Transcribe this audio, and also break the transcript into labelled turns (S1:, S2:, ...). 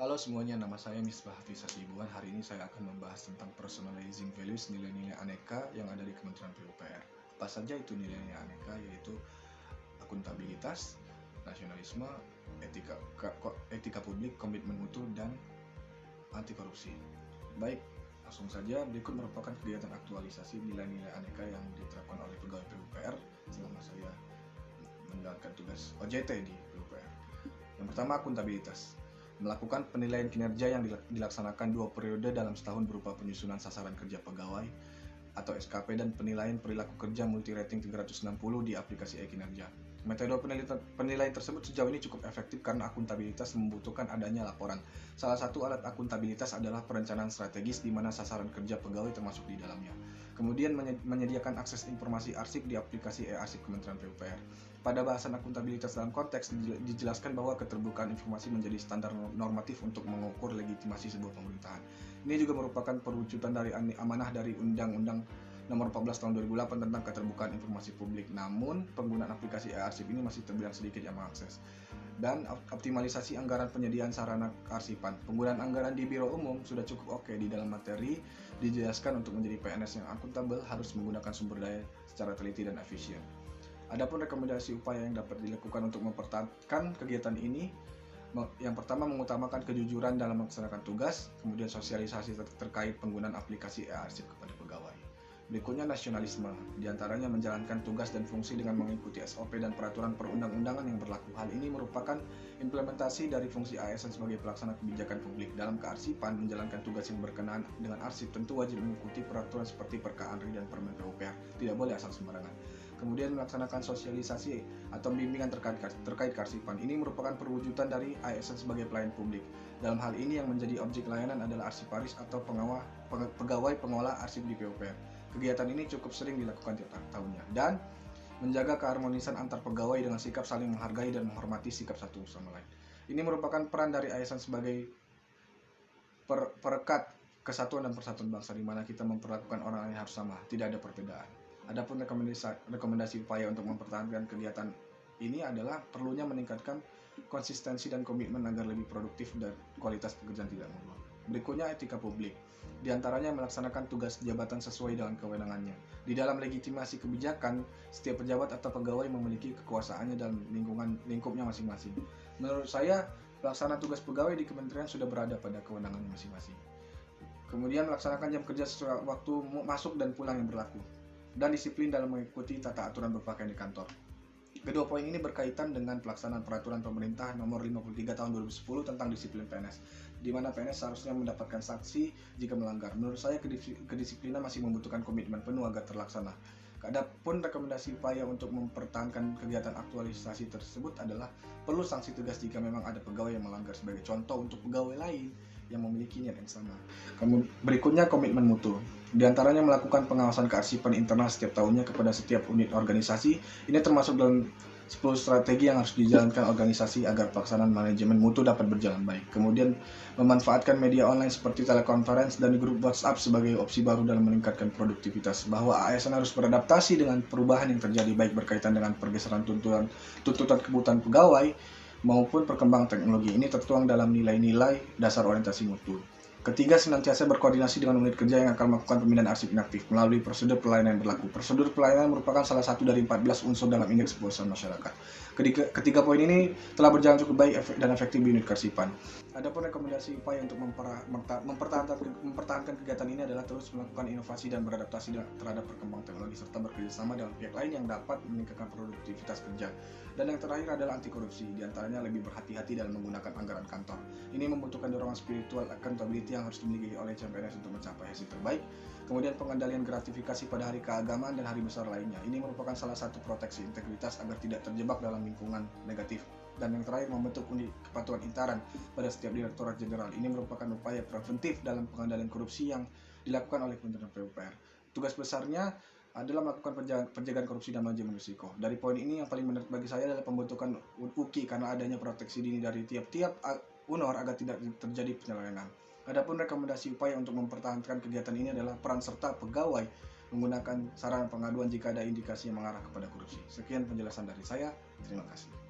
S1: Halo semuanya, nama saya Misbah Hafiz Hasibuan. Hari ini saya akan membahas tentang personalizing values, nilai-nilai aneka yang ada di Kementerian PUPR. Apa saja itu nilai-nilai aneka, yaitu akuntabilitas, nasionalisme, etika publik, komitmen mutu, dan anti korupsi. Baik, langsung saja. Berikut merupakan kegiatan aktualisasi nilai-nilai aneka yang diterapkan oleh pegawai PUPR selama saya menjalankan tugas OJT di PUPR. Yang pertama, akuntabilitas. Melakukan penilaian kinerja yang dilaksanakan 2 periode dalam setahun berupa penyusunan sasaran kerja pegawai atau SKP dan penilaian perilaku kerja multi rating 360 di aplikasi e-kinerja. Metode penilaian tersebut sejauh ini cukup efektif karena akuntabilitas membutuhkan adanya laporan. Salah satu alat akuntabilitas adalah perencanaan strategis di mana sasaran kerja pegawai termasuk di dalamnya. Kemudian menyediakan akses informasi arsip di aplikasi e-arsip Kementerian PUPR. Pada bahasan akuntabilitas dalam konteks dijelaskan bahwa keterbukaan informasi menjadi standar normatif untuk mengukur legitimasi sebuah pemerintahan. Ini juga merupakan perwujudan dari amanah dari Undang-Undang Nomor 14 Tahun 2008 tentang keterbukaan informasi publik. Namun, penggunaan aplikasi e-arsip ini masih terbilang sedikit yang mengakses. Dan optimalisasi anggaran penyediaan sarana kearsipan. Penggunaan anggaran di Biro Umum sudah cukup oke. Di dalam materi dijelaskan untuk menjadi PNS yang akuntabel harus menggunakan sumber daya secara teliti dan efisien. Adapun rekomendasi upaya yang dapat dilakukan untuk mempertahankan kegiatan ini, yang pertama mengutamakan kejujuran dalam melaksanakan tugas, kemudian sosialisasi terkait penggunaan aplikasi e-arsip kepada pegawai. Berikutnya nasionalisme, diantaranya menjalankan tugas dan fungsi dengan mengikuti SOP dan peraturan perundang-undangan yang berlaku. Hal ini merupakan implementasi dari fungsi ASN sebagai pelaksana kebijakan publik. Dalam kearsipan, menjalankan tugas yang berkenaan dengan arsip tentu wajib mengikuti peraturan seperti Perka Anri dan Permen PUPR. Tidak boleh asal sembarangan. Kemudian melaksanakan sosialisasi atau bimbingan terkait kearsipan. Ini merupakan perwujudan dari ASN sebagai pelayan publik. Dalam hal ini yang menjadi objek layanan adalah arsiparis atau pegawai pengolah arsip di PUPR. Kegiatan ini cukup sering dilakukan tiap tahunnya dan menjaga keharmonisan antar pegawai dengan sikap saling menghargai dan menghormati sikap satu sama lain. Ini merupakan peran dari ASN sebagai perekat kesatuan dan persatuan bangsa, di mana kita memperlakukan orang lain harus sama, tidak ada perbedaan. Adapun rekomendasi upaya untuk mempertahankan kegiatan ini adalah perlunya meningkatkan konsistensi dan komitmen agar lebih produktif dan kualitas pekerjaan tidak mundur. Berikutnya etika publik, diantaranya melaksanakan tugas jabatan sesuai dengan kewenangannya. Di dalam legitimasi kebijakan, setiap pejabat atau pegawai memiliki kekuasaannya dalam lingkupnya masing-masing. Menurut saya, pelaksanaan tugas pegawai di kementerian sudah berada pada kewenangannya masing-masing. Kemudian melaksanakan jam kerja sesuai waktu masuk dan pulang yang berlaku, dan disiplin dalam mengikuti tata aturan berpakaian di kantor. Kedua poin ini berkaitan dengan pelaksanaan peraturan pemerintah nomor 53 tahun 2010 tentang disiplin PNS, di mana PNS seharusnya mendapatkan sanksi jika melanggar. Menurut saya kedisiplinan masih membutuhkan komitmen penuh agar terlaksana. Adapun rekomendasi upaya untuk mempertahankan kegiatan aktualisasi tersebut adalah perlu sanksi tegas jika memang ada pegawai yang melanggar, sebagai contoh untuk pegawai lain yang memiliki niat yang sama. Berikutnya komitmen mutu, di antaranya melakukan pengawasan kearsipan internal setiap tahunnya kepada setiap unit organisasi. Ini termasuk dalam 10 strategi yang harus dijalankan organisasi agar pelaksanaan manajemen mutu dapat berjalan baik. Kemudian memanfaatkan media online seperti telekonferensi dan grup WhatsApp sebagai opsi baru dalam meningkatkan produktivitas. Bahwa ASN harus beradaptasi dengan perubahan yang terjadi, baik berkaitan dengan pergeseran tuntutan kebutuhan pegawai maupun perkembangan teknologi. Ini tertuang dalam nilai-nilai dasar orientasi mutu. Ketiga, senantiasa berkoordinasi dengan unit kerja yang akan melakukan pemindahan arsip inaktif melalui prosedur pelayanan yang berlaku. Prosedur pelayanan merupakan salah satu dari 14 unsur dalam indeks kepuasan masyarakat. Ketiga poin ini telah berjalan cukup baik dan efektif di unit kearsipan. Adapun rekomendasi upaya untuk mempertahankan kegiatan ini adalah terus melakukan inovasi dan beradaptasi terhadap perkembangan teknologi serta bekerjasama dengan pihak lain yang dapat meningkatkan produktivitas kerja. Dan yang terakhir adalah anti korupsi, diantaranya lebih berhati-hati dalam menggunakan anggaran kantor. Ini membutuhkan dorongan spiritual accountability yang harus dimiliki oleh CPNS untuk mencapai hasil terbaik. Kemudian pengendalian gratifikasi pada hari keagamaan dan hari besar lainnya. Ini merupakan salah satu proteksi integritas agar tidak terjebak dalam lingkungan negatif. Dan yang terakhir, membentuk unit kepatuhan intaran pada setiap direktorat jenderal. Ini merupakan upaya preventif dalam pengendalian korupsi yang dilakukan oleh Kementerian PUPR. Tugas besarnya adalah melakukan penjagaan korupsi dan manajemen risiko. Dari poin ini yang paling menarik bagi saya adalah pembentukan UKI karena adanya proteksi dini dari tiap-tiap UNOR agar tidak terjadi penyelewengan. Adapun rekomendasi upaya untuk mempertahankan kegiatan ini adalah peran serta pegawai menggunakan sarana pengaduan jika ada indikasi yang mengarah kepada korupsi. Sekian penjelasan dari saya. Terima kasih.